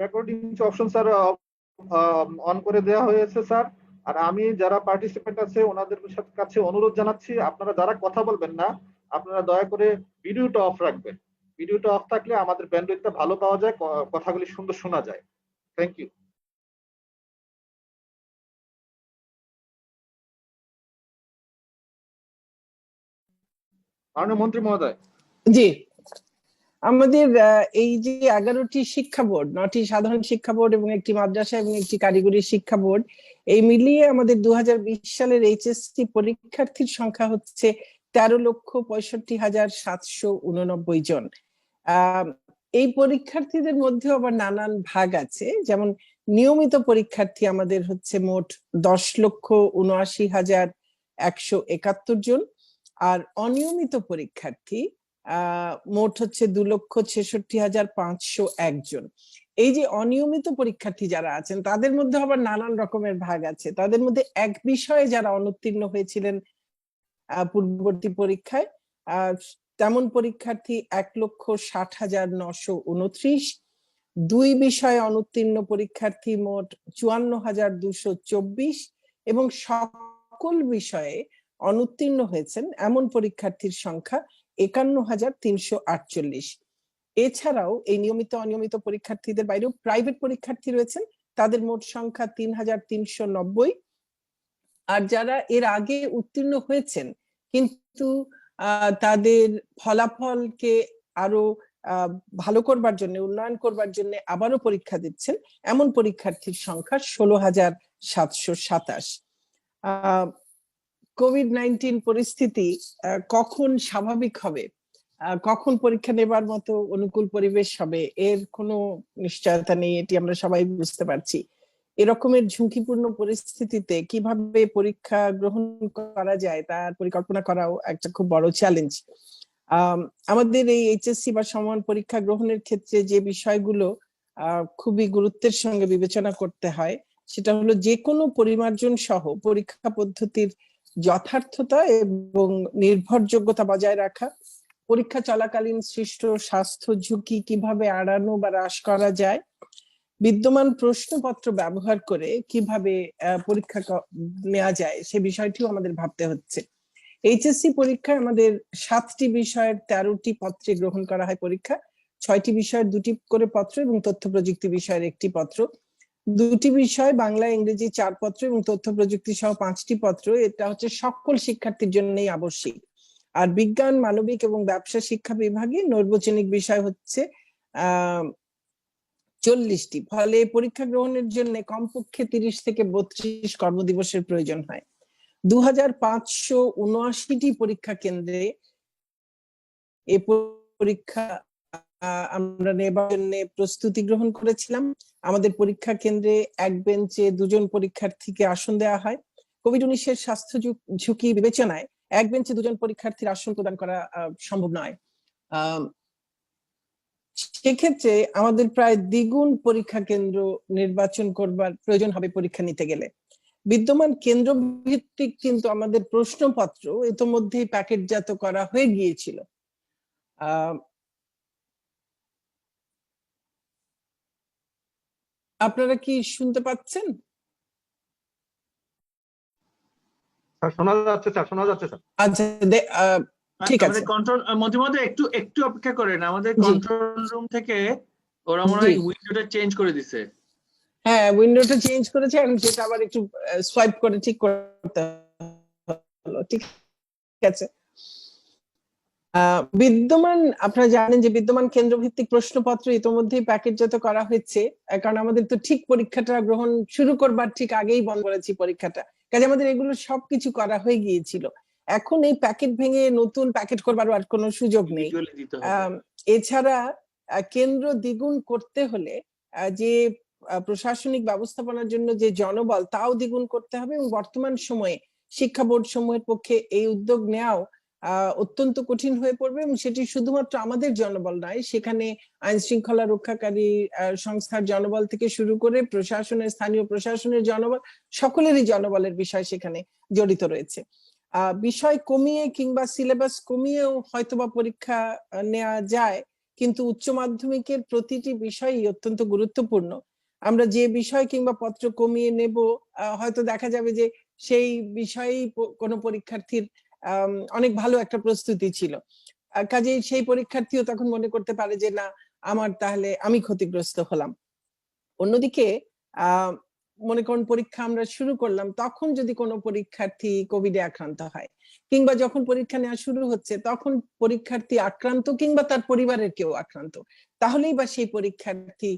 Recording option sir on করে দেওয়া হয়েছে স্যার। আর আমি যারা পার্টিসিপেন্ট আছে ওনাদের কাছে অনুরোধ জানাচ্ছি, আপনারা যারা কথা বলবেন না আপনারা দয়া করে ভিডিওটা অফ রাখবেন। ভিডিওটা অফ থাকলে আমাদের ব্যান্ডউইথটা ভালো পাওয়া যায়, কথাগুলি সুন্দর শোনা যায়। Thank you. মাননীয় মন্ত্রী মহোদয়। জি, আমাদের এই যে 11টি শিক্ষা বোর্ড, 9টি সাধারণ শিক্ষা বোর্ড এবং একটি মাদ্রাসা এবং একটি কারিগরি শিক্ষা বোর্ড, এই মিলিয়ে আমাদের 2020 সালের এইচএসসি পরীক্ষার্থীর সংখ্যা হচ্ছে 13,65,789 জন। এই পরীক্ষার্থীদের মধ্যে আবার নানান ভাগ আছে, যেমন নিয়মিত পরীক্ষার্থী আমাদের হচ্ছে মোট 10,79,171 জন, আর অনিয়মিত পরীক্ষার্থী মোট হচ্ছে 2,66,501 জন। এই যে অনিয়মিত পরীক্ষার্থী যারা আছেন তাদের মধ্যে আবার নানান রকমের ভাগ আছে। তাদের মধ্যে এক বিষয়ে যারা অনুত্তীর্ণ হয়েছিলেন পূর্ববর্তী পরীক্ষায়, তেমন পরীক্ষার্থী 1,60,929। দুই বিষয়ে অনুত্তীর্ণ পরীক্ষার্থী মোট 54,224 এবং সকল বিষয়ে অনুত্তীর্ণ হয়েছেন এমন পরীক্ষার্থীর সংখ্যা 51,348। এছাড়াও এই নিয়মিত অনিয়মিত পরীক্ষার্থীদের বাইরেও প্রাইভেট পরীক্ষার্থী রয়েছেন, তাদের মোট সংখ্যা 3,390। আর যারা এর আগে উত্তীর্ণ হয়েছেন কিন্তু তাদের ফলাফলকে আরো ভালো করবার জন্য, উন্নয়ন করবার জন্য আবারও পরীক্ষা দিচ্ছেন, এমন পরীক্ষার্থীর সংখ্যা 16,727। কোভিড-19 পরিস্থিতি কখন স্বাভাবিক হবে, কখন পরীক্ষা নেবার মতো অনুকূল পরিবেশ হবে, এর কোনো নিশ্চয়তা নেই, এটি আমরা সবাই বুঝতে পারছি। এরকমের ঝুঁকিপূর্ণ পরিস্থিতিতে কিভাবে পরীক্ষা গ্রহণ করা যায় তার পরিকল্পনা করাও একটা খুব বড় চ্যালেঞ্জ। আমাদের এই এইচএসসি বা সমান পরীক্ষা গ্রহণের ক্ষেত্রে যে বিষয়গুলো খুবই গুরুত্বের সঙ্গে বিবেচনা করতে হয় সেটা হলো যে কোনো পরিমার্জন সহ পরীক্ষা পদ্ধতির যথার্থতা এবং নির্ভরযোগ্যতা বজায় রাখা, পরীক্ষা চলাকালীন সৃষ্ট স্বাস্থ্য ঝুঁকি কিভাবে এড়ানো বা হ্রাস করা যায়, বিদ্যমান প্রশ্নপত্র ব্যবহার করে কিভাবে পরীক্ষা নেওয়া যায় সে বিষয়টিও আমাদের ভাবতে হচ্ছে। এইচএসসি পরীক্ষায় আমাদের 7টি বিষয়ের 13টি পত্রে গ্রহণ করা হয় পরীক্ষা, 6টি বিষয়ের 2টি করে পত্র এবং তথ্য প্রযুক্তি বিষয়ের 1টি পত্র। 2টি বিষয় বাংলা ইংরেজি 4 পত্র এবং তথ্য প্রযুক্তি সহ 5টি পত্র। এটা হচ্ছে সকল শিক্ষার্থীর জন্যই আবশ্যিক। আর বিজ্ঞান, মানবিক এবং ব্যবসা শিক্ষা বিভাগে নৈর্বচনিক বিষয় হচ্ছে 40টি। ফলে পরীক্ষা গ্রহণের জন্য কমপক্ষে 30 থেকে 32 কর্মদিবসের প্রয়োজন হয়। 2,579টি পরীক্ষা কেন্দ্রে এই পরীক্ষা আমরা নেবার জন্য প্রস্তুতি গ্রহণ করেছিলাম। আমাদের পরীক্ষা কেন্দ্রে এক বেঞ্চে 2 জন পরীক্ষার্থীকে আসন দেওয়া হয়। কোভিড-19 স্বাস্থ্য ঝুঁকি বিবেচনায় এক বেঞ্চে 2 জন পরীক্ষার্থীর আসন প্রদান করা সম্ভব নয়। সেক্ষেত্রে আমাদের প্রায় দ্বিগুণ পরীক্ষা কেন্দ্র নির্বাচন করবার প্রয়োজন হবে পরীক্ষা নিতে গেলে। বিদ্যমান কেন্দ্র ভিত্তিক কিন্তু আমাদের প্রশ্নপত্র ইতোমধ্যেই প্যাকেটজাত করা হয়ে গিয়েছিল। আপনারা কি শুনতে পাচ্ছেন? শোনা যাচ্ছে স্যার, শোনা যাচ্ছে স্যার। আচ্ছা, ঠিক আছে। কন্ট্রোল মধ্যে মধ্যে একটু অপেক্ষা করেন, আমাদের কন্ট্রোল রুম থেকে ওরা মনে হয় উইন্ডোটা চেঞ্জ করে দিছে। হ্যাঁ, উইন্ডোটা চেঞ্জ করেছে, আমি যেটা আবার একটু সোয়াইপ করে ঠিক করতে হলো। ঠিক আছে। বিদ্যমান, আপনারা জানেন যে বিদ্যমান কেন্দ্রভিত্তিক প্রশ্নপত্র ইতোমধ্যেই প্যাকেটজাত করা হয়েছে, কারণ আমাদের তো ঠিক পরীক্ষাটা গ্রহণ শুরু করবার ঠিক আগেই বন্ধ করেছি পরীক্ষাটা, কাজে আমাদের এগুলো সবকিছু করা হয়ে গিয়েছিল। এখন এই প্যাকেট ভেঙে নতুন প্যাকেট করবার আর কোনো সুযোগ নেই। এছাড়া কেন্দ্র দ্বিগুণ করতে হলে যে প্রশাসনিক ব্যবস্থাপনার জন্য যে জনবল তাও দ্বিগুণ করতে হবে, এবং বর্তমান সময়ে শিক্ষা বোর্ড সমূহের পক্ষে এই উদ্যোগ নেওয়াও অত্যন্ত কঠিন হয়ে পড়বে, এবং সেটি শুধুমাত্র আমাদের জনবল নয়, সেখানে আইন শৃঙ্খলা রক্ষাকারী সংস্থার জনবল থেকে শুরু করে প্রশাসনের, স্থানীয় প্রশাসনের জনবল, সকলেরই জনবলের বিষয় সেখানে জড়িত রয়েছে। বিষয় কমিয়ে কিংবা সিলেবাস কমিয়েও হয়তোবা পরীক্ষা নেওয়া যায়, কিন্তু উচ্চ মাধ্যমিকের প্রতিটি বিষয়ই অত্যন্ত গুরুত্বপূর্ণ। আমরা যে বিষয় কিংবা পত্র কমিয়ে নেব, হয়তো দেখা যাবে যে সেই বিষয়েই কোনো পরীক্ষার্থীর অনেক ভালো একটা প্রস্তুতি ছিল, কাজেই সেই পরীক্ষার্থীও তখন মনে করতে পারে যে না, আমার তাহলে আমি ক্ষতিগ্রস্ত হলাম। অন্যদিকে মনে করুন পরীক্ষা আমরা শুরু করলাম, তখন যদি কোনো পরীক্ষার্থী কোভিডে আক্রান্ত হয়, কিংবা যখন পরীক্ষা নেওয়া শুরু হচ্ছে তখন পরীক্ষার্থী আক্রান্ত কিংবা তার পরিবারের কেউ আক্রান্ত, তাহলেই বা সেই পরীক্ষার্থী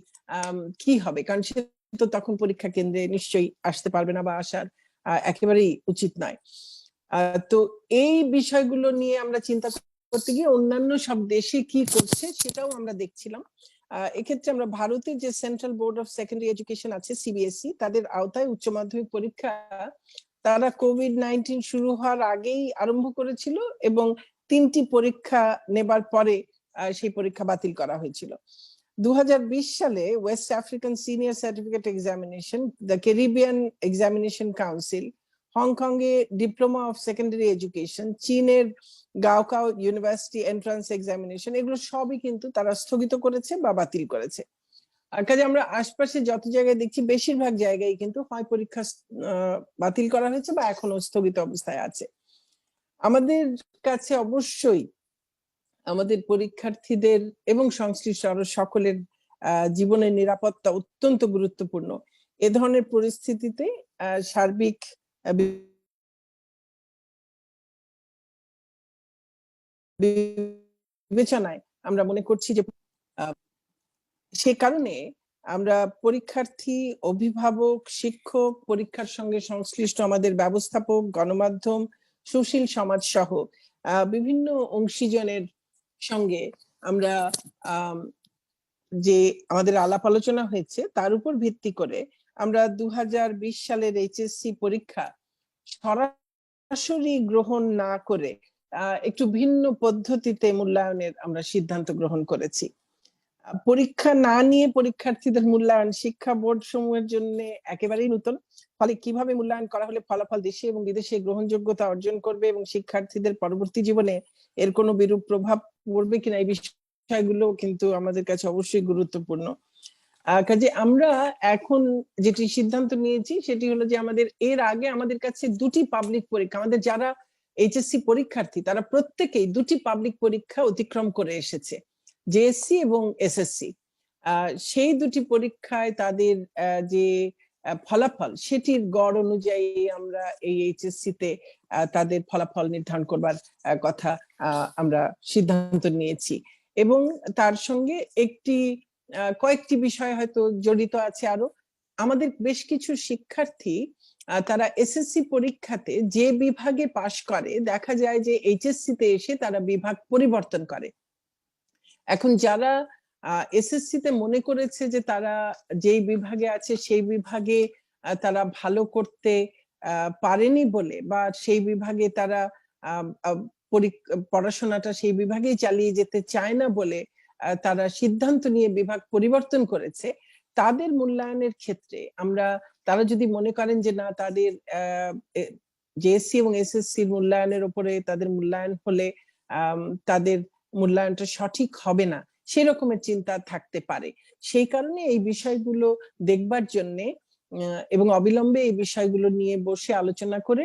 কি হবে? কারণ সে তো তখন পরীক্ষা কেন্দ্রে নিশ্চয়ই আসতে পারবে না বা আসার একেবারেই উচিত নয়। তো এই বিষয়গুলো নিয়ে আমরা চিন্তা করতে গিয়ে অন্যান্য সব দেশে কি করছে সেটাও আমরা দেখছিলাম। এক্ষেত্রে আমরা ভারতের যে central board of secondary education আছে, সিবিএসই, তাদের আওতায় উচ্চ মাধ্যমিক পরীক্ষা তারা কোভিড-19 শুরু হওয়ার আগেই আরম্ভ করেছিল এবং 3টি পরীক্ষা নেবার পরে সেই পরীক্ষা বাতিল করা হয়েছিল। 2020 সালে West African senior certificate examination, the Caribbean examination council, Hong Kong A diploma of secondary education, চীনের গাওকাও ইউনিভার্সিটি এন্ট্রান্স এক্সামিনেশন, এগুলো সবই কিন্তু তারা স্থগিত করেছে বা বাতিল করেছে। আর কাজে আমরা আশপাশে যত জায়গায় দেখছি বেশিরভাগ জায়গায় কিন্তু হয় পরীক্ষা বাতিল করা হয়েছে বা এখনো স্থগিত অবস্থায় আছে। আমাদের কাছে অবশ্যই আমাদের পরীক্ষার্থীদের এবং সংশ্লিষ্ট আরো সকলের জীবনের নিরাপত্তা অত্যন্ত গুরুত্বপূর্ণ। এ ধরনের পরিস্থিতিতে সার্বিক বিবেচনায় আমরা মনে করছি যে সে কারণে আমরা পরীক্ষার্থী, অভিভাবক, শিক্ষক, পরীক্ষার সঙ্গে সংশ্লিষ্ট আমাদের ব্যবস্থাপক, গণমাধ্যম, সুশীল সমাজ সহ বিভিন্ন অংশীজনের সঙ্গে আমরা যে আমাদের আলাপ আলোচনা হয়েছে তার উপর ভিত্তি করে আমরা 2020 সালের এইচএসসি পরীক্ষা সরাসরি গ্রহণ না করে একটু ভিন্ন পদ্ধতিতে মূল্যায়নের আমরা সিদ্ধান্ত গ্রহণ করেছি। পরীক্ষা না নিয়ে পরীক্ষার্থীদের মূল্যায়ন শিক্ষা বোর্ড সমূহের জন্য একেবারেই নতুন। ফলে কিভাবে মূল্যায়ন করা হলে ফলাফল দেশে এবং বিদেশে গ্রহণযোগ্যতা অর্জন করবে এবং শিক্ষার্থীদের পরবর্তী জীবনে এর কোনো বিরূপ প্রভাব পড়বে কিনা, এই বিষয়গুলো কিন্তু আমাদের কাছে অবশ্যই গুরুত্বপূর্ণ। কাজে আমরা এখন যেটি সিদ্ধান্ত নিয়েছি সেটি হলো যে আমাদের এর আগে আমাদের কাছে 2টি পাবলিক পরীক্ষা, আমাদের যারা এইচএসসি পরীক্ষার্থী তারা প্রত্যেকেই 2টি পাবলিক পরীক্ষা অতিক্রম করে এসেছে, জেএসসি এবং এসএসসি। সেই 2টি পরীক্ষায় তাদের যে ফলাফল সেটির গড় অনুযায়ী আমরা এই এইচএসসি তে তাদের ফলাফল নির্ধারণ করবার কথা আমরা সিদ্ধান্ত নিয়েছি। এবং তার সঙ্গে কয়েকটি বিষয় হয়তো জড়িত আছে আরো। আমাদের বেশ কিছু শিক্ষার্থী তারা এসএসসি পরীক্ষাতে যে বিভাগে পাশ করে দেখা যায় যে এইচএসসি তে এসে তারা বিভাগ পরিবর্তন করে। এখন যারা এসএসসি তে মনে করেছে যে তারা যেই বিভাগে আছে সেই বিভাগে তারা ভালো করতে পারেনি বলে বা সেই বিভাগে তারা পড়াশোনাটা সেই বিভাগেই চালিয়ে যেতে চায় না বলে তারা সিদ্ধান্ত নিয়ে বিভাগ পরিবর্তন করেছে, তাদের মূল্যায়নের ক্ষেত্রে আমরা তারা যদি মনে করেন যে না তাদের জেএসসি এবং এসএসসি মূল্যায়নের উপরে তাদের মূল্যায়ন হলে তাদের মূল্যায়নটা সঠিক হবে না, সেই রকমের চিন্তা থাকতে পারে। সেই কারণে এই বিষয়গুলো দেখবার জন্যে এবং অবিলম্বে এই বিষয়গুলো নিয়ে বসে আলোচনা করে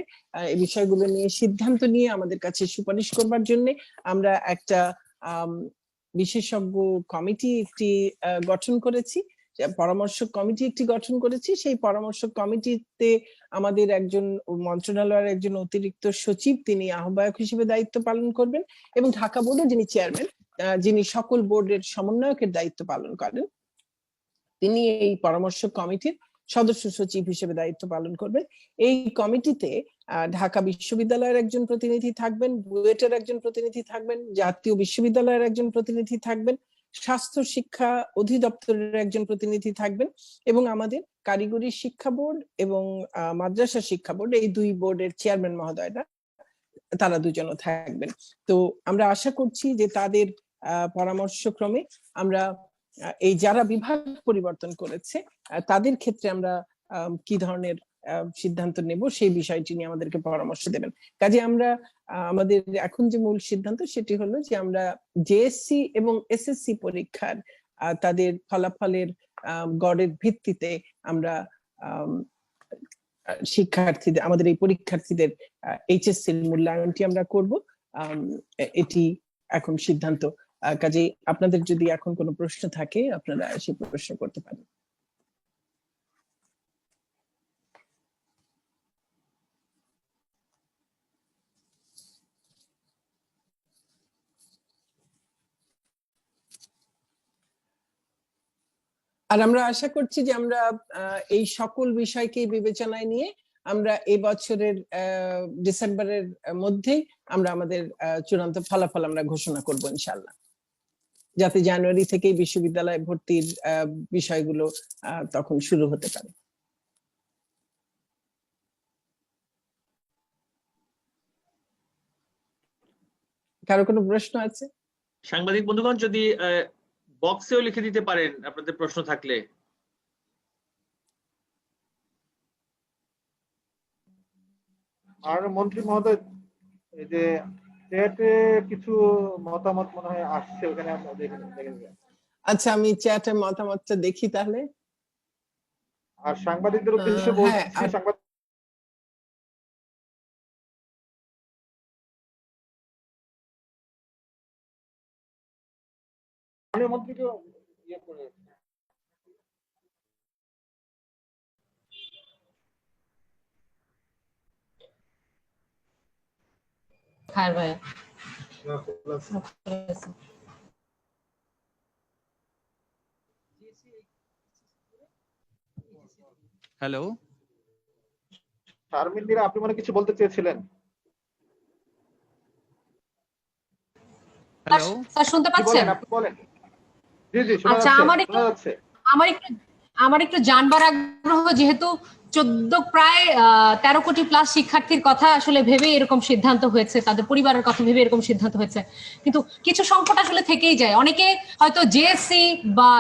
এই বিষয়গুলো নিয়ে সিদ্ধান্ত নিয়ে আমাদের কাছে সুপারিশ করবার জন্য আমরা একটা বিশেষজ্ঞ কমিটি গঠন করেছি, পরামর্শক কমিটি গঠন করেছি। সেই পরামর্শক কমিটিতে আমাদের একজন মন্ত্রণালয়ের একজন অতিরিক্ত সচিব, তিনি আহ্বায়ক হিসেবে দায়িত্ব পালন করবেন এবং ঢাকা বোর্ডের যিনি চেয়ারম্যান, যিনি সকল বোর্ডের সমন্বয়কের দায়িত্ব পালন করেন, তিনি এই পরামর্শক কমিটির সদস্য সচিব হিসেবে দায়িত্ব পালন করবেন। এই কমিটিতে ঢাকা বিশ্ববিদ্যালয়ের একজন প্রতিনিধি থাকবেন, বুয়েটের একজন প্রতিনিধি থাকবেন, জাতীয় বিশ্ববিদ্যালয়ের একজন প্রতিনিধি থাকবেন, স্বাস্থ্য শিক্ষা অধিদপ্তরের একজন প্রতিনিধি থাকবেন এবং আমাদের কারিগরি শিক্ষা বোর্ড এবং মাদ্রাসা শিক্ষা বোর্ড, এই 2 বোর্ডের চেয়ারম্যান মহোদয়রা তারা দুজনও থাকবেন। তো আমরা আশা করছি যে তাদের পরামর্শক্রমে আমরা এই যারা বিভাগ পরিবর্তন করেছে তাদের ক্ষেত্রে আমরা কি ধরনের সিদ্ধান্ত নেব সেই বিষয়টি নিয়ে আমাদেরকে পরামর্শ দেবেন। কাজে আমরা আমাদের এখন যে মূল সিদ্ধান্ত সেটি হলো যে আমরা জেএসসি এবং এসএসসি পরীক্ষার তাদের ফলাফলের গড়ের ভিত্তিতে আমরা শিক্ষার্থীদের, আমাদের এই পরীক্ষার্থীদের এইচএসসি এর মূল্যায়নটি আমরা করব। এটি এখন সিদ্ধান্ত। কাজেই আপনাদের যদি এখন কোনো প্রশ্ন থাকে আপনারা সেই প্রশ্ন করতে পারেন। আর আমরা আশা করছি যে আমরা এই সকল বিষয়কে বিবেচনায় নিয়ে আমরা এই বছরের ডিসেম্বরের মধ্যেই আমরা আমাদের চূড়ান্ত ফলাফল আমরা ঘোষণা করব ইনশাআল্লাহ, যাতে জানুয়ারি থেকেই বিশ্ববিদ্যালয়ে ভর্তির বিষয়গুলো তখন শুরু হতে পারে। কারো কোনো প্রশ্ন আছে? সাংবাদিক বন্ধুগণ যদি বক্সেও লিখে দিতে পারেন আপনাদের প্রশ্ন থাকলে। আর মন্ত্রী মহোদয়, এই যে চ্যাটে কিছু মতামত মনে হয় আসছে, ওখানে আমরা দেখে নেব। আচ্ছা, আমি চ্যাটে মতামতটা দেখি তাহলে। আর সাংবাদিকদের উদ্দেশ্যে বলছি, সাংবাদিক মন্ত্রীকে ইয়ে করে হ্যালো, শারমিন মীরা, আপনি মনে কিছু বলতে চেয়েছিলেন? হ্যালো স্যার শুনতে পাচ্ছেন? আপনি বলেন। জি জি, শোনা আচ্ছা, যাচ্ছে। আমার একটু জানবার আগ্রহ, যেহেতু 14 প্রায় 13 কোটি প্লাস শিক্ষার্থীর কথা আসলে ভেবে এরকম সিদ্ধান্ত হয়েছে, তাদের পরিবারের কথা ভেবে এরকম সিদ্ধান্ত হয়েছে, কিন্তু কিছু সংকট আসলে থেকেই যায়। অনেকে হয়তো জেএসসি বা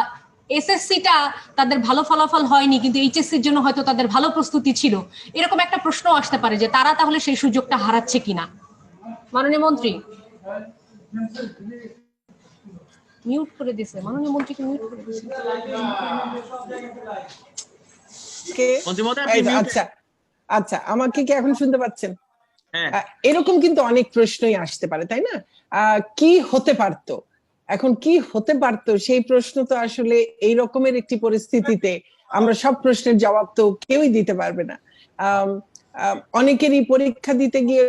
এসএসসিটা তাদের ভালো ফলাফল হয়নি, কিন্তু এইচএসসির জন্য হয়তো তাদের ভালো প্রস্তুতি ছিল। এরকম একটা প্রশ্ন আসতে পারে যে তারা তাহলে সেই সুযোগটা হারাচ্ছে কিনা। মাননীয় মন্ত্রী মিউট করে দিয়েছে, মাননীয় মন্ত্রীকে মিউট করে দিয়েছে। আচ্ছা আচ্ছা, আমাকে কি এখন শুনতে পাচ্ছেন? হ্যাঁ। এরকম কিন্তু অনেক প্রশ্নই আসতে পারে, তাই না? কি হতে পারতো, এখন কি হতে পারতো সেই প্রশ্ন তো আসলে এই রকমের একটি পরিস্থিতিতে আমরা সব প্রশ্নের জবাব তো কেউই দিতে পারবে না। অনেকেরই পরীক্ষা দিতে গিয়ে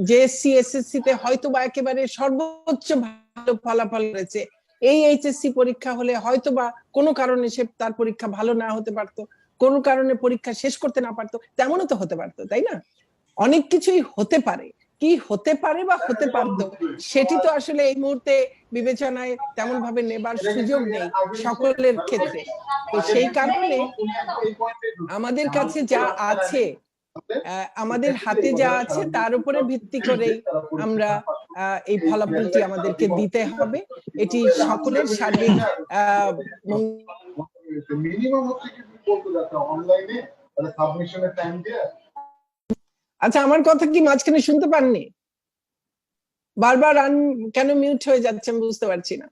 জেএসসি এসএসসি তে হয়তো বা একেবারে সর্বোচ্চ ভালো ফলাফল রয়েছে, এই এইচএসসি পরীক্ষা হলে হয়তো বা কোনো কারণে সে তার পরীক্ষা ভালো না হতে পারতো, কোনো কারণে পরীক্ষা শেষ করতে না পারতো, তেমনও তো হতে পারতো, তাই না? অনেক কিছুই হতে পারে। কি হতে পারে বা হতে পারতো সেটি তো আসলে এই মুহূর্তে বিবেচনায় তেমন ভাবে নেবার সুযোগ নেই সকলের ক্ষেত্রে। তো সেই কারণে আমাদের কাছে যা আছে, আমাদের হাতে যা আছে তার উপরে ভিত্তি করেই আমরা এই ফলাফলটি আমাদেরকে দিতে হবে। এটি সকলের সার্বিক আচ্ছা, আমার কথা কি মাঝখানে শুনতে পাননি? বারবার কেন মিউট হয়ে যাচ্ছে আমি বুঝতে পারছি না।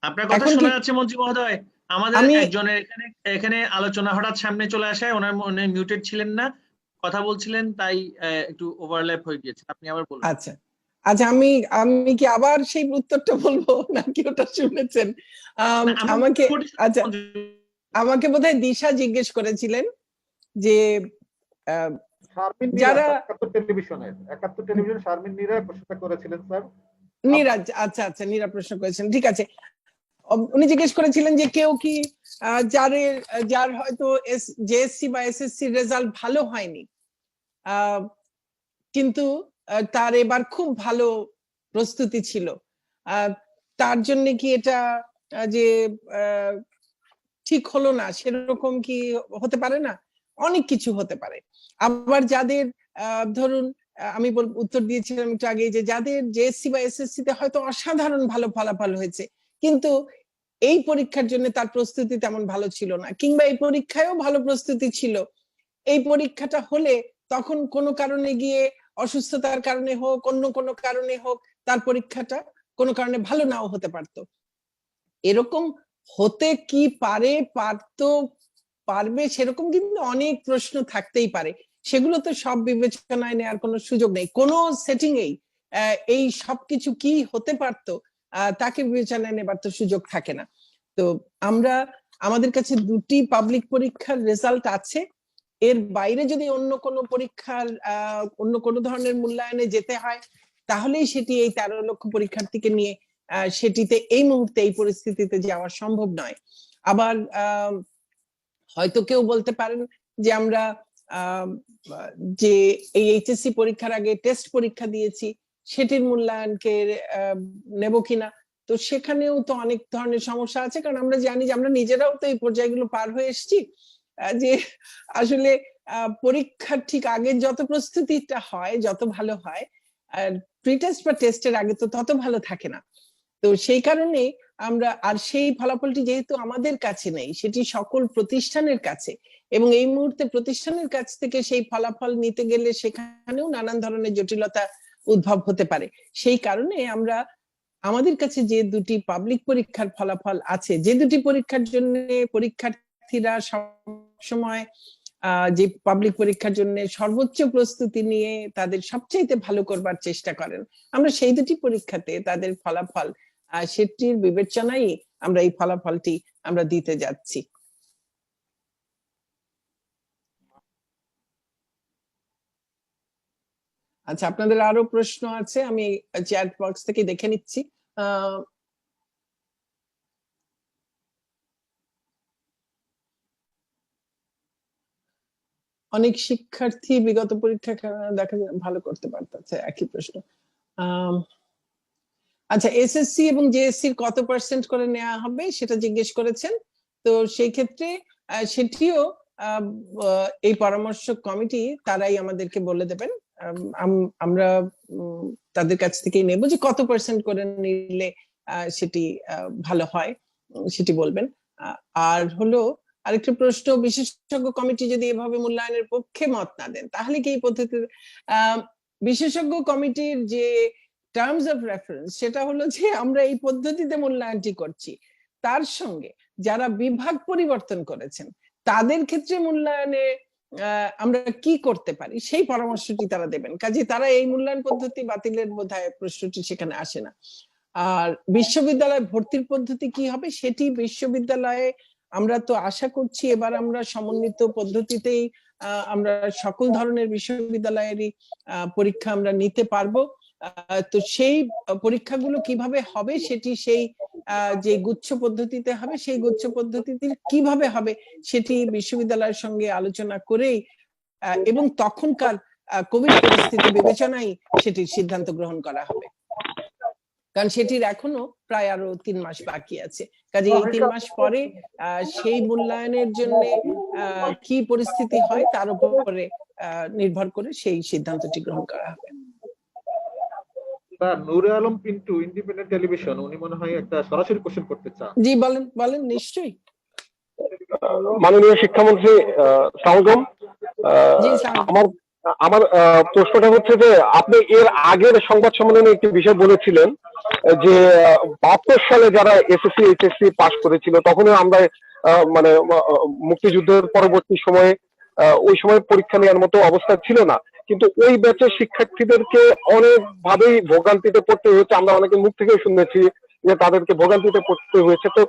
আপনার কথা শোনা যাচ্ছে মন্ত্রী মহোদয়। আমাদের একজনের এখানে আলোচনা হঠাৎ সামনে চলে আসায় ওনার মনে মিউটেড ছিলেন না, কথা বলছিলেন, তাই একটু ওভারল্যাপ হয়ে গিয়েছে। আপনি আবার বলুন। আচ্ছা আচ্ছা, আমি কি আবার সেই উত্তরটা বলবো নাকি ওটা শুনেছেন? আমাকে আচ্ছা, আমাকে বোধহয় দিশা জিজ্ঞেস করেছিলেন যে যারা 71 টেলিভিশন শারমিন মীরা প্রশ্নটা করেছিলেন স্যার। নীরাজ, আচ্ছা আচ্ছা, নীরা প্রশ্ন করেছেন, ঠিক আছে। উনি জিজ্ঞেস করেছিলেন যে কেউ কি যার হয়তো জেএসসি বা এসএসসি রেজাল্ট ভালো হয়নি, কিন্তু তার এবার খুব ভালো প্রস্তুতি ছিল, তার জন্য কি এটা যে ঠিক হলো না সেরকম কি হতে পারে না? অনেক কিছু হতে পারে। আবার যাদের ধরুন আমি উত্তর দিয়েছিলাম একটু আগে যে যাদের জেএসসি বা এসএসসি তে হয়তো অসাধারণ ভালো ফলাফল হয়েছে, কিন্তু এই পরীক্ষার জন্য তার প্রস্তুতি তেমন ভালো ছিল না, কিংবা এই পরীক্ষায়ও ভালো প্রস্তুতি ছিল, এই পরীক্ষাটা হলে তখন কোনো কারণে গিয়ে অসুস্থতার কারণে হোক, অন্য কোনো কারণে হোক, তার পরীক্ষাটা কোনো কারণে ভালো নাও হতে পারতো। এরকম হতে কি পারবে সেরকম কিন্তু অনেক প্রশ্ন থাকতেই পারে। সেগুলো তো সব বিবেচনায় নেওয়ার কোনো সুযোগ নেই। কোনো সেটিং এই এই সবকিছু কি হতে পারতো তাকে বিবেচনায় নেবার তো সুযোগ থাকে না। তো আমাদের কাছে দুটি পাবলিক পরীক্ষার রেজাল্ট আছে। এর বাইরে যদি অন্য কোনো পরীক্ষার অন্য কোনো ধরনের মূল্যায়নে যেতে হয়, তাহলেই সেটি এই 13 লক্ষ পরীক্ষার্থীকে নিয়ে সেটিতে এই মুহূর্তে এই পরিস্থিতিতে যাওয়া সম্ভব নয়। আবার হয়তো কেউ বলতে পারেন যে আমরা যে এই এইচএসসি পরীক্ষার আগে টেস্ট পরীক্ষা দিয়েছি সেটির মূল্যায়নকে নেব কিনা। তো সেখানেও তো অনেক ধরনের সমস্যা আছে, কারণ আমরা জানি যে আমরা নিজেরাও তো এই পর্যায়গুলো পার হয়ে এসেছি, যে আসলে পরীক্ষার ঠিক আগে যত প্রস্তুতিটা হয়, যত ভালো হয়, প্রি টেস্ট বা টেস্টের আগে তো তত ভালো থাকে না। তো সেই কারণে আমরা, আর সেই ফলাফলটি যেহেতু আমাদের কাছে নেই, সেটি সকল প্রতিষ্ঠানের কাছে, এবং এই মুহূর্তে প্রতিষ্ঠানের কাছ থেকে সেই ফলাফল নিতে গেলে সেখানেও নানান ধরনের জটিলতা উদ্ভব হতে পারে। সেই কারণে আমরা আমাদের কাছে যে দুটি পাবলিক পরীক্ষার ফলাফল আছে, যে দুটি পরীক্ষার জন্য পরীক্ষার্থীরা সবসময় যে পাবলিক পরীক্ষার জন্য সর্বোচ্চ প্রস্তুতি নিয়ে তাদের সবচেয়ে ভালো করবার চেষ্টা করেন, আমরা সেই দুটি পরীক্ষাতে তাদের ফলাফল সেটির বিবেচনায় আমরা এই ফলাফলটি আমরা দিতে যাচ্ছি। আচ্ছা, আপনাদের আরো প্রশ্ন আছে, আমি চ্যাট বক্স থেকে দেখে নিচ্ছি। অনেক শিক্ষার্থী বিগত পরীক্ষা দেখা ভালো করতে পারতেছে, একই প্রশ্ন। আচ্ছা, এসএসসি এবং জেএসসির কত পার্সেন্ট করে নেওয়া হবে সেটা জিজ্ঞেস করেছেন। তো সেই ক্ষেত্রে সেটিও এই পরামর্শ কমিটি তারাই আমাদেরকে বলে দেবেন। আমরা তাদের কাছ থেকেই নেব যে কত পার্সেন্ট করে নিলে সেটি ভালো হয়, সেটি বলবেন। আর হলো আরেকটা প্রশ্ন, বিশেষজ্ঞ কমিটি যদি এভাবে মূল্যায়নের পক্ষে মত না দেন, তাহলে কি এই পদ্ধতির বিশেষজ্ঞ কমিটির যে টার্মস অফ রেফারেন্স সেটা হলো যে আমরা এই পদ্ধতিতে মূল্যায়নটি করছি, তার সঙ্গে যারা বিভাগ পরিবর্তন করেছেন তাদের ক্ষেত্রে মূল্যায়নে আমরা কি করতে পারি সেই পরামর্শটি তারা দেবেন। কাজে তারা এই মূল্যায়ন পদ্ধতি বাতিলের বোধহয় প্রশ্নটি সেখানে আসে না। আর বিশ্ববিদ্যালয় ভর্তির পদ্ধতি কি হবে সেটি বিশ্ববিদ্যালয়ে আমরা তো আশা করছি এবার আমরা সমন্বিত পদ্ধতিতেই আমরা সকল ধরনের বিশ্ববিদ্যালয়েরই পরীক্ষা আমরা নিতে পারবো। তো সেই পরীক্ষাগুলো কিভাবে হবে সেটি সেই যে গুচ্ছ পদ্ধতিতে হবে, সেই গুচ্ছ পদ্ধতিতে কিভাবে হবে সেটি বিশ্ববিদ্যালয়ের সঙ্গে আলোচনা করেই এবং তখনকার কোভিড পরিস্থিতি বিবেচনায় সেটির সিদ্ধান্ত গ্রহণ করা হবে, কারণ সেটির এখনো প্রায় আরো 3 মাস বাকি আছে। কাজে এই 3 মাস পরে সেই মূল্যায়নের জন্য কি পরিস্থিতি হয় তার উপরে নির্ভর করে সেই সিদ্ধান্তটি গ্রহণ করা হবে। নূরে আলম পিন্টু, ইন্ডিপেন্ডেন্ট টেলিভিশন, উনি মনে হয় একটা সরাসরি কোশ্চেন করতে চান। জি বলেন নিশ্চয়ই। মাননীয় শিক্ষামন্ত্রী সালাম, আমার প্রশ্নটা হচ্ছে যে আপনি এর আগের সংবাদ সম্মেলনে একটি বিষয় বলেছিলেন যে 72 সালে যারা এসএসসি এইচএসসি পাস করেছিল তখনও আমরা মানে মুক্তিযুদ্ধের পরবর্তী সময়ে ওই সময় পরীক্ষা নেওয়ার মতো অবস্থা ছিল না, কিন্তু ওই ব্যাচের শিক্ষার্থীদেরকে অনেকভাবেই ভোগান্তিতে পড়তে হয়েছে। আমরা অনেকে মুখ থেকে শুনেছি যে তাদেরকে ভোগান্তিতে পড়তে হয়েছে। তো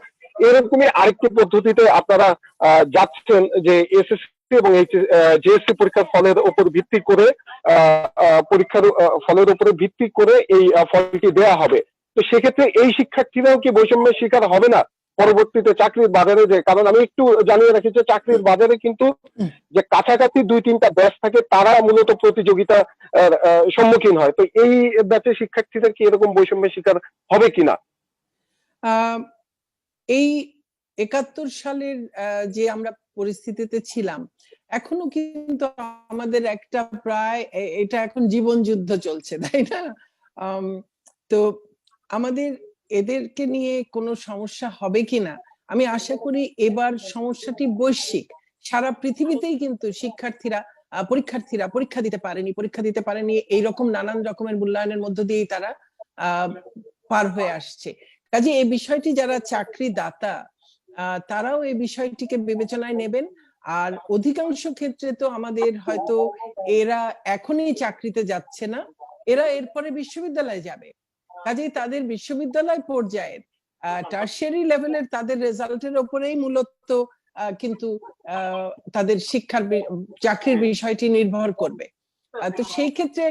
এরকমই আরেকটি পদ্ধতিতে আপনারা যাচ্ছেন যে এসএসসি এবং জেএসসি পরীক্ষার ফলের উপর ভিত্তি করে পরীক্ষার ফলের উপরে ভিত্তি করে এই ফলটি দেয়া হবে। তো সেক্ষেত্রে এই শিক্ষার্থীরাও কি বৈষম্যের শিকার হবে না পরবর্তীতে চাকরির বাজারে? যে কারণ আমি একটু জানিয়ে রাখি যে চাকরির বাজারে কিন্তু যে কাছাকাছি 2-3টা ব্যাচ থাকে তারা মূলত প্রতিযোগিতার সম্মুখীন হয়। তো এই ব্যাচের শিক্ষার্থীদের কি এরকম বৈষম্যের শিকার হবে কিনা? এই 71 সালের যে আমরা পরিস্থিতিতে ছিলাম, এখনো কিন্তু আমাদের একটা প্রায় এটা এখন জীবন যুদ্ধ চলছে, তাই না? তো আমাদের এদেরকে নিয়ে কোনো সমস্যা হবে কিনা, আমি আশা করি এবার সমস্যাটি বৈশ্বিক। সারা পৃথিবীতেই কিন্তু পরীক্ষার্থীরা পরীক্ষা দিতে পারেনি এইরকম নানান রকমের মূল্যায়নের মধ্য দিয়েই তারা পার হয়ে আসছে। কাজে এই বিষয়টি যারা চাকরিদাতা তারাও এই বিষয়টিকে বিবেচনায় নেবেন। আর অধিকাংশ ক্ষেত্রে তো আমাদের হয়তো এরা এখনই চাকরিতে যাচ্ছে না, এরা এরপরে বিশ্ববিদ্যালয়ে যাবে। কাজেই তাদের বিশ্ববিদ্যালয় পর্যায়ের টারশিয়ারি লেভেলের তাদের রেজাল্টের উপরেই মূলত কিন্তু তাদের চাকরির বিষয়টি নির্ভর করবে। তো সেই ক্ষেত্রে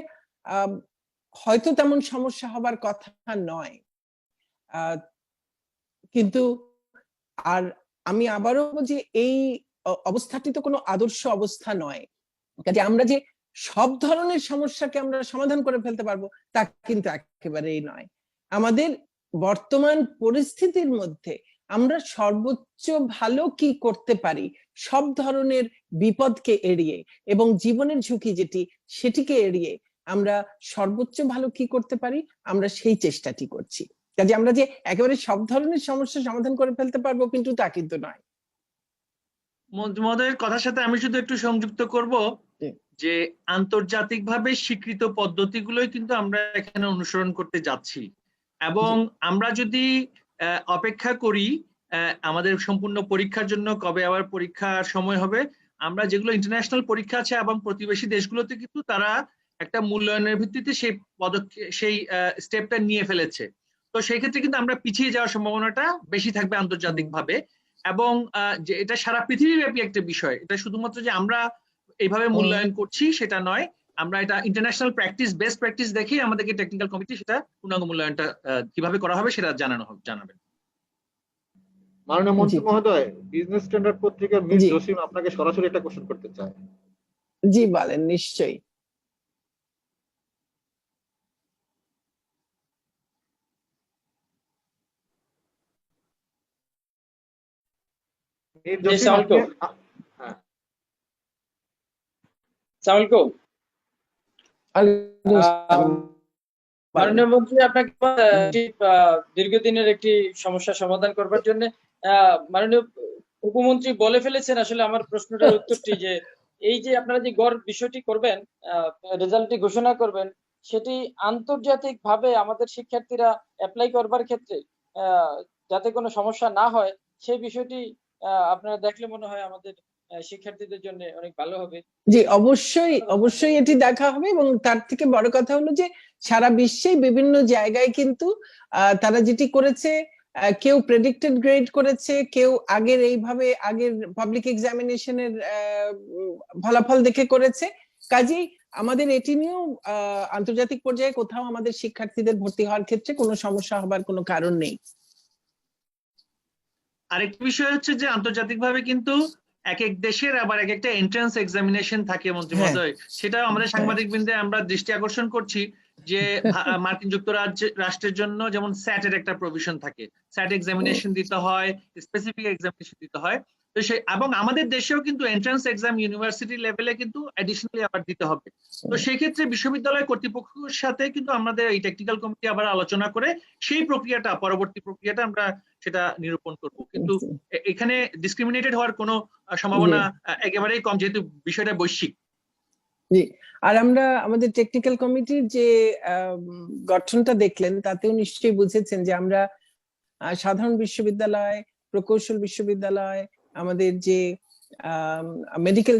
হয়তো তেমন সমস্যা হবার কথা নয়, কিন্তু আর আমি আবারও যে এই অবস্থাটি তো কোনো আদর্শ অবস্থা নয়, কাজে আমরা যে সব ধরনের সমস্যাকে আমরা সমাধান করে ফেলতে পারবো তা কিন্তু একেবারেই নয়। আমাদের বর্তমান পরিস্থিতির মধ্যে আমরা সর্বোচ্চ ভালো কি করতে পারি, সব ধরনের বিপদকে এড়িয়ে এবং জীবনের ঝুঁকি সেটিকে এড়িয়ে আমরা সর্বোচ্চ ভালো কি করতে পারি, আমরা সেই চেষ্টাটি করছি। কাজে আমরা যে একেবারে সব ধরনের সমস্যা সমাধান করে ফেলতে পারবো কিন্তু তা কিন্তু নয়। মহোদয়ের কথার সাথে আমি শুধু একটু সংযুক্ত করব যে আন্তর্জাতিকভাবে স্বীকৃত পদ্ধতিগুলোই কিন্তু আমরা এখানে অনুসরণ করতে যাচ্ছি, এবং আমরা যদি অপেক্ষা করি আমাদের সম্পূর্ণ পরীক্ষার জন্য কবে আবার পরীক্ষার সময় হবে, আমরা যেগুলো ইন্টারন্যাশনাল পরীক্ষা আছে এবং প্রতিবেশী দেশগুলোতে কিন্তু তারা একটা মূল্যায়নের ভিত্তিতে সেই স্টেপটা নিয়ে ফেলেছে। তো সেই ক্ষেত্রে কিন্তু আমরা পিছিয়ে যাওয়ার সম্ভাবনাটা বেশি থাকবে আন্তর্জাতিকভাবে, এবং যে এটা সারা পৃথিবীব্যাপী একটা বিষয়। এটা শুধুমাত্র যে আমরা এইভাবে মূল্যায়ন করছি সেটা নয়, আমরা এটা ইন্টারন্যাশনাল বেস্ট প্র্যাকটিস দেখেই আমাদেরকে টেকনিক্যাল কমিটি সেটা পূর্ণাঙ্গ মূল্যায়নটা কিভাবে করা হবে সেটা জানাবেন। মাননীয় মন্ত্রী মহোদয়, বিজনেস স্ট্যান্ডার্ড পত্রিকার মিস জসিম আপনাকে সরাসরি একটা কোশ্চেন করতে চায়। জি বলেন। নিশ্চয়ই। মাননীয় মন্ত্রী, আপনাকে দীর্ঘদিনের একটি সমস্যা সমাধান করবার জন্য মাননীয় উপমন্ত্রী বলে ফেলেছেন আসলে আমার প্রশ্নটার উত্তরটি, যে এই যে আপনারা যে গড় বিষয়টি করবেন, রেজাল্টটি ঘোষণা করবেন, সেটি আন্তর্জাতিক ভাবে আমাদের শিক্ষার্থীরা অ্যাপ্লাই করবার ক্ষেত্রে যাতে কোনো সমস্যা না হয় সেই বিষয়টি আপনারা দেখলে মনে হয় আমাদের শিক্ষার্থীদের জন্য অনেক ভালো হবে। জি অবশ্যই এটি দেখা হবে, এবং তার থেকে বড় কথা হলো যে সারা বিশ্বে বিভিন্ন জায়গায় কিন্তু তারা যেটি করেছে, কেউ প্রেডিক্টেড গ্রেড করেছে, কেউ আগের পাবলিক এক্সামিনেশনের ফলাফল দেখে করেছে। কাজেই আমাদের এটি নিয়েও আন্তর্জাতিক পর্যায়ে কোথাও আমাদের শিক্ষার্থীদের ভর্তি হওয়ার ক্ষেত্রে কোনো সমস্যা হবার কোনো কারণ নেই। আরেকটা বিষয় হচ্ছে যে আন্তর্জাতিকভাবে কিন্তু এক এক দেশের আবার এক একটা এন্ট্রান্স এক্সামিনেশন থাকে মন্ত্রী মহোদয়, সেটা আমাদের সাংবাদিকবৃন্দে আমরা দৃষ্টি আকর্ষণ করছি যে মার্কিন রাষ্ট্রের জন্য যেমন স্যাট এর একটা প্রভিশন থাকে, স্যাট এক্সামিনেশন দিতে হয়, স্পেসিফিক এক্সামিনেশন দিতে হয়। তো এবং আমাদের দেশেও কিন্তু এন্ট্রান্স এক্সাম ইউনিভার্সিটি লেভেলে কিন্তু অ্যাডিশনালি আবার দিতে হবে। তো সেই ক্ষেত্রে বিশ্ববিদ্যালয় কর্তৃপক্ষের সাথে কিন্তু আমাদের এই টেকনিক্যাল কমিটি আবার আলোচনা করে সেই পরবর্তী প্রক্রিয়াটা আমরা সেটা নিরূপণ করব। কিন্তু এখানে ডিসক্রিমিনেটেড হওয়ার কোনো সম্ভাবনা একেবারেই কম, যেহেতু বিষয়টা বৈশ্বিক। জি, আর আমরা আমাদের টেকনিক্যাল কমিটির যে গঠনটা দেখলেন তাতেও নিশ্চয়ই বুঝেছেন যে আমরা সাধারণ বিশ্ববিদ্যালয়, প্রকৌশল বিশ্ববিদ্যালয়, আমাদের যে মেডিকেল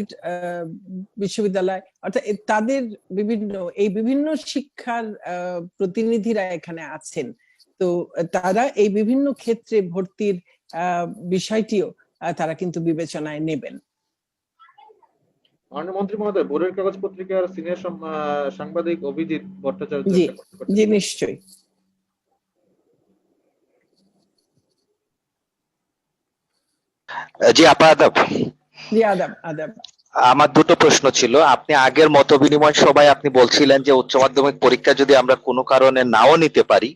বিশ্ববিদ্যালয়, অর্থাৎ তাদের বিভিন্ন শিক্ষার প্রতিনিধিরা এখানে আছেন। তো তারা এই বিভিন্ন ক্ষেত্রে ভর্তির বিষয়টিও তারা কিন্তু বিবেচনায় নেবেন। মাননীয় মন্ত্রী মহোদয়, ভোরের কাগজ পত্রিকার সিনিয়র সাংবাদিক অভিজিৎ ভট্টাচার্য। জি নিশ্চয়ই। জি আপা, আদাব। জি আদাব। আমার দুটো প্রশ্ন ছিল। আপনি আগের মত বিনিময় সভায় আপনি বলছিলেন যে উচ্চ মাধ্যমিক পরীক্ষা যদি আমরা কোনো কারণে নাও নিতে পারি,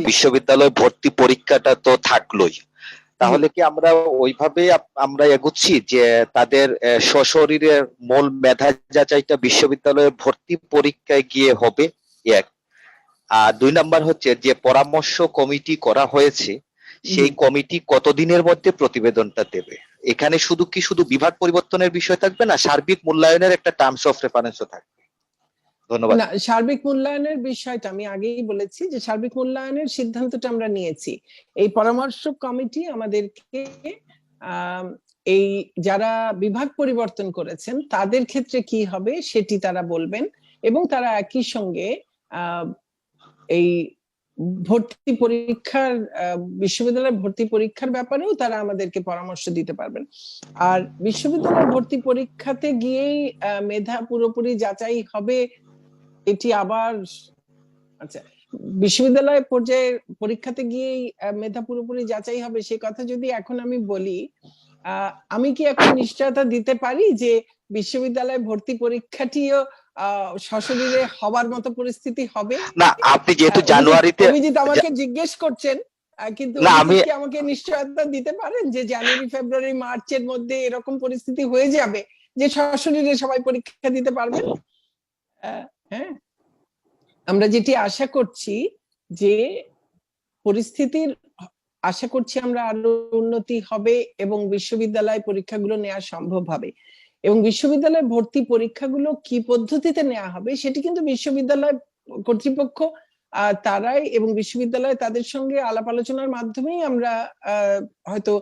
বিশ্ববিদ্যালয় ভর্তি পরীক্ষাটা তো থাকলোই, তাহলে কি আমরা ওইভাবে আমরা এগুচ্ছি যে তাদের সশরীরের মূল মেধা যাচাইটা বিশ্ববিদ্যালয়ে ভর্তি পরীক্ষায় গিয়ে হবে? এক। আর 2 নাম্বার হচ্ছে যে পরামর্শ কমিটি করা হয়েছে সেই কমিটি কতদিনের মধ্যে প্রতিবেদনটা দেবে? এখানে শুধু বিভাগ পরিবর্তনের বিষয় থাকবে না, সার্বিক মূল্যায়নের একটা টার্মস অফ রেফারেন্সও থাকবে? ধন্যবাদ। না, সার্বিক মূল্যায়নের বিষয়টা আমি আগেই বলেছি যে সার্বিক মূল্যায়নের সিদ্ধান্তটা আমরা নিয়েছি। এই পরামর্শ কমিটি আমাদেরকে এই যারা বিভাগ পরিবর্তন করেছেন তাদের ক্ষেত্রে কি হবে সেটি তারা বলবেন, এবং তারা একই সঙ্গে এই ভর্তি পরীক্ষার বিশ্ববিদ্যালয়ের ভর্তি পরীক্ষার ব্যাপারেও তারা আমাদেরকে পরামর্শ দিতে পারবেন। আর বিশ্ববিদ্যালয়ের ভর্তি পরীক্ষাতে গিয়েই মেধা পুরোপুরি যাচাই হবে এটি আবার, আচ্ছা, বিশ্ববিদ্যালয় পর্যায়ে পরীক্ষাতে গিয়েই মেধা পুরোপুরি যাচাই হবে সে কথা যদি এখন আমি বলি, আমি কি এখন নিশ্চয়তা দিতে পারি যে বিশ্ববিদ্যালয় ভর্তি পরীক্ষাটিও সশরীরে হবার মতো পরিস্থিতি হবে? না, আপনি যেহেতু জানুয়ারিতে অভিজিৎ আমাকে জিজ্ঞেস করছেন, কিন্তু না, আমি আমাকে নিশ্চয়তা দিতে পারেন যে জানুয়ারি ফেব্রুয়ারি মার্চের মধ্যে এরকম পরিস্থিতি হয়ে যাবে যে সশরীরে সবাই পরীক্ষা দিতে পারবেন? হ্যাঁ, আমরা যেটি আশা করছি যে পরিস্থিতির আশা করছি আমরা আরো উন্নতি হবে এবং বিশ্ববিদ্যালয় পরীক্ষাগুলো নেওয়া সম্ভব হবে, এবং বিশ্ববিদ্যালয় ভর্তি পরীক্ষাগুলো কি পদ্ধতিতে নেওয়া হবে সেটি কিন্তু বিশ্ববিদ্যালয় কর্তৃপক্ষ তারাই, এবং বিশ্ববিদ্যালয় তাদের সঙ্গে আলাপ আলোচনার মাধ্যমেই আমরা হয়তো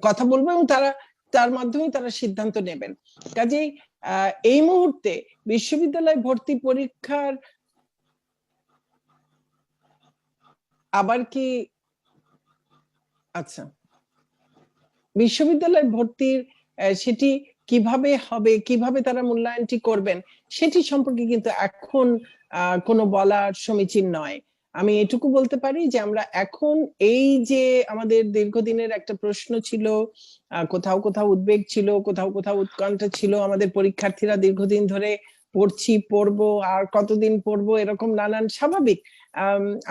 কথা বলবো এবং তার মাধ্যমেই তারা সিদ্ধান্ত নেবেন। কাজেই এই মুহূর্তে বিশ্ববিদ্যালয় ভর্তি পরীক্ষার আবার কি, আচ্ছা, বিশ্ববিদ্যালয় ভর্তির সেটি কিভাবে হবে, কিভাবে তারা মূল্যায়নটি করবেন সেটি সম্পর্কে কিন্তু এখন কোনো বলার সমীচীন নয়। আমি এটুকু বলতে পারি যে আমরা এখন এই যে আমাদের দীর্ঘদিনের একটা প্রশ্ন ছিল, কোথাও কোথাও উদ্বেগ ছিল, কোথাও কোথাও উৎকণ্ঠা ছিল, আমাদের পরীক্ষার্থীরা দীর্ঘদিন ধরে পড়বো আর কতদিন পড়বো এরকম নানান স্বাভাবিক।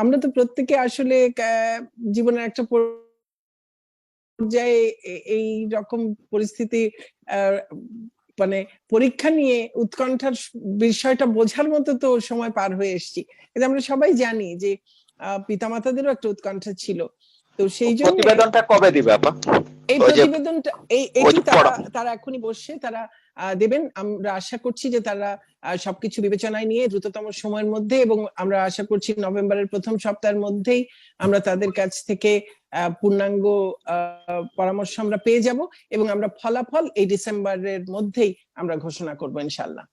আমরা তো প্রত্যেকে আসলে জীবনের একটা পর্যায়ে এই রকম পরিস্থিতি মানে পরীক্ষা নিয়ে উৎকণ্ঠার বিষয়টা বোঝার মতো তো সময় পার হয়ে এসেছি। আমরা সবাই জানি যে পিতামাতাদেরও একটা উৎকণ্ঠা ছিল। তো সেই জন্য প্রতিবেদনটা কবে দিবে আপা? এই প্রতিবেদনটা এটি তারা এখনই বসে তারা দেবেন। আমরা আশা করছি যে তারা সবকিছু বিবেচনায় নিয়ে দ্রুততম সময়ের মধ্যে, এবং আমরা আশা করছি নভেম্বরের প্রথম সপ্তাহের মধ্যেই আমরা তাদের কাছ থেকে পূর্ণাঙ্গ পরামর্শ আমরা পেয়ে যাব, এবং আমরা ফলাফল এই ডিসেম্বরের মধ্যেই আমরা ঘোষণা করব ইনশাআল্লাহ।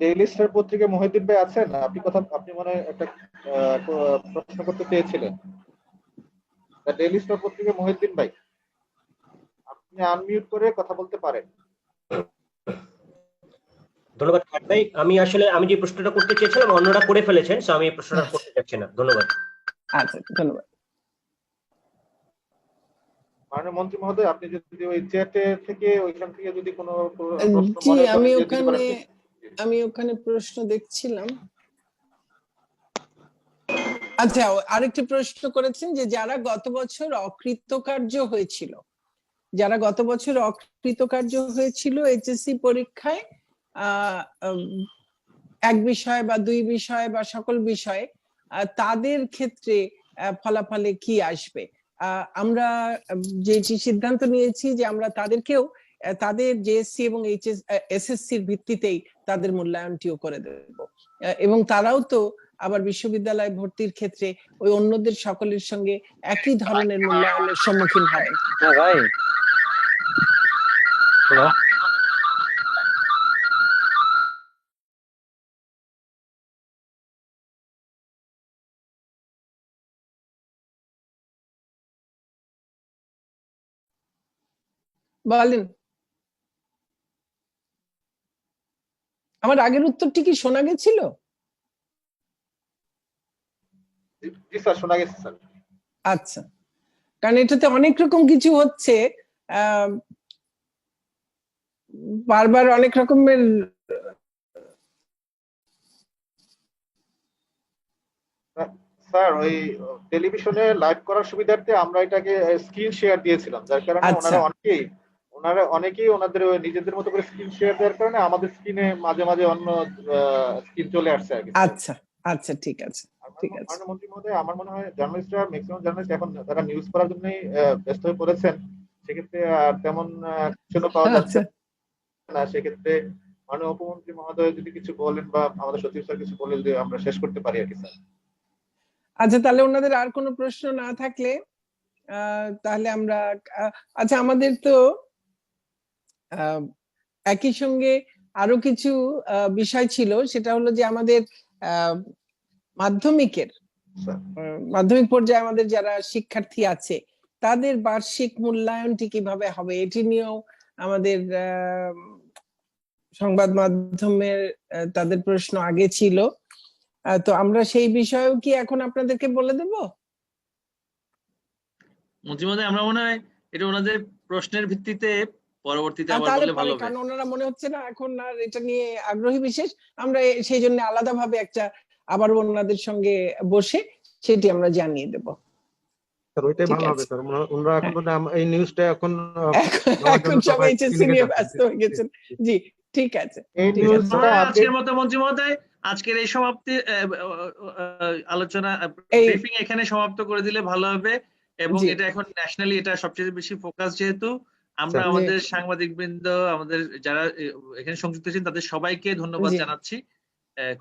ডেইলি স্টার পত্রিকা মহিউদ্দিন ভাই আছেন? আপনি মনে একটা প্রশ্ন করতে চেয়েছিলেন। ডেইলি স্টার পত্রিকা মহিউদ্দিন ভাই, আপনি আনমিউট করে কথা বলতে পারেন। ধন্যবাদ খাট ভাই। আমি যে প্রশ্নটা করতে চেয়েছিলাম অন্যরা করে ফেলেছেন, সো আমি এই প্রশ্নটা করতে চাচ্ছি না। ধন্যবাদ। আচ্ছা, ধন্যবাদ। মাননীয় মন্ত্রী মহোদয়, আপনি যদি ওই চ্যাটে থেকে ওইখান থেকে যদি কোনো জি, আমি ওখানে প্রশ্ন দেখছিলাম। আচ্ছা, আরেকটি প্রশ্ন করেছেন যে যারা গত বছর অকৃতকার্য হয়েছিল এইচএসসি পরীক্ষায় এক বিষয় বা দুই বিষয় বা সকল বিষয়ে, তাদের ক্ষেত্রে ফলাফলে কি আসবে? আমরা যেটি সিদ্ধান্ত নিয়েছি যে আমরা তাদেরকেও তাদের জেএসসি এবং এসএসসির ভিত্তিতেই তাদের মূল্যায়নটিও করে দেব, এবং তারাও তো আবার বিশ্ববিদ্যালয় ভর্তির ক্ষেত্রে ওই অন্যদের সকলের সঙ্গে একই ধরনের মূল্যায়নের সম্মুখীন হবেন। বলেন, আমার আগের উত্তরটি কি শোনা গেছিল? জি স্যার, শোনা গেছে স্যার। আচ্ছা, কারণ এটাতে অনেক রকম কিছু হচ্ছে, বারবার অনেক রকমের স্যার ওই টেলিভিশনে লাইভ করার সুবিধার্থে আমরা এটাকে স্ক্রিন শেয়ার দিয়েছিলাম, যার কারণে ওনারা অনেকেই ওনাদের নিজেদের মতো করে স্ক্রিন শেয়ার দেওয়ার কারণে আমাদের স্ক্রিনে মাঝে মাঝে অন্য স্ক্রিন চলে আসছে আর কি। আচ্ছা আচ্ছা, ঠিক আছে, ঠিক আছে। মাননীয় মন্ত্রী মহোদয়, আমার মনে হয় জার্নালিস্টরা, ম্যাক্সিমাম জার্নালিস্ট এখন তারা নিউজ করার জন্যই ব্যস্ত হয়ে পড়েছেন। সেক্ষেত্রে আর তেমন কিছু পাওয়া যাচ্ছে আচ্ছা, না। সেক্ষেত্রে মাননীয় উপমন্ত্রী মহোদয় যদি কিছু বলেন বা আমাদের সচিব স্যার কিছু বলে, যদি আমরা শেষ করতে পারি আর কি স্যার। আচ্ছা, তাহলে ওনাদের আর কোনো প্রশ্ন না থাকলে তাহলে আমরা আচ্ছা, আমাদের তো একই সঙ্গে আরো কিছু বিষয় ছিল, সেটা হলো যে আমাদের মাধ্যমিকের স্যার, মাধ্যমিক পর্যায়ে আমাদের যারা শিক্ষার্থী আছে তাদের বার্ষিক মূল্যায়নটি কিভাবে হবে, এটি নিয়েও আমাদের সংবাদ মাধ্যমের তাদের প্রশ্ন আগে ছিল। তো আমরা সেই বিষয়েও কি এখন আপনাদেরকে বলে দেব? মন্ত্রী মহোদয়, আমরা মনে হয় এটা ওনাদের প্রশ্নের ভিত্তিতে পরবর্তীতে আবার তাহলে বললে পরে, ভালো হবে। কারণ ওনারা মনে হচ্ছে না এখন আর এটা নিয়ে আগ্রহী বিশেষ, আমরা সেই জন্য আলাদাভাবে একটা আবার ওনাদের সঙ্গে বসে সেটি আমরা জানিয়ে দেব। স্যার ওইটাই ঠিক ভালো হবে আছে। স্যার। ওনারা এখন এই নিউজটা এখন এখন সবাই এইচএসসি নিয়ে ব্যস্ত হয়ে গেছেন। জি, ঠিক আছে, এই ঠিক আছে। নিউজটা আজকের মতো মন্ত্রী মহোদয়, আজকের এই সমাপ্তি আলোচনা ব্রিফিং এখানে সমাপ্ত করে দিলে ভালো হবে। এবং জি। এটা এখন ন্যাশনালি এটা সবচেয়ে বেশি ফোকাস, যেহেতু আমরা জি। আমাদের সাংবাদিক বৃন্দ, আমাদের যারা এখানে সংযুক্ত আছেন তাদের সবাইকে ধন্যবাদ জি। জানাচ্ছি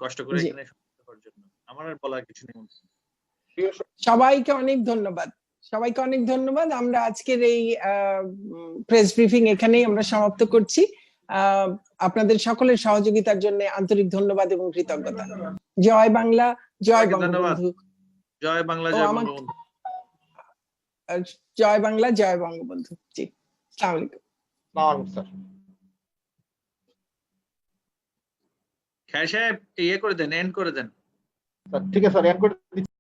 কষ্ট করে জি। এখানে সংযুক্ত হওয়ার জন্য। আমার আর বলার কিছু নেই। সবাইকে অনেক ধন্যবাদ, সবাইকে অনেক ধন্যবাদ। আমরা আজকের এই প্রেস ব্রিফিং এখানেই আমরা সমাপ্ত করছি। আপনাদের সকলের সহযোগিতার জন্য আন্তরিক ধন্যবাদ এবং কৃতজ্ঞতা। জয় বাংলা, জয় ধন্যবাদ। বঙ্গবন্ধু। জয় বাংলা, ও, জয় আমার বঙ্গবন্ধু। জয় বাংলা, জয় বঙ্গবন্ধু। জি, আসসালামু আলাইকুম। স্যার, খায়র সাহেব ইয়ে করে দেন, এন্ড করে দেন। ঠিক আছে স্যার, এন্ড করে দিচ্ছি।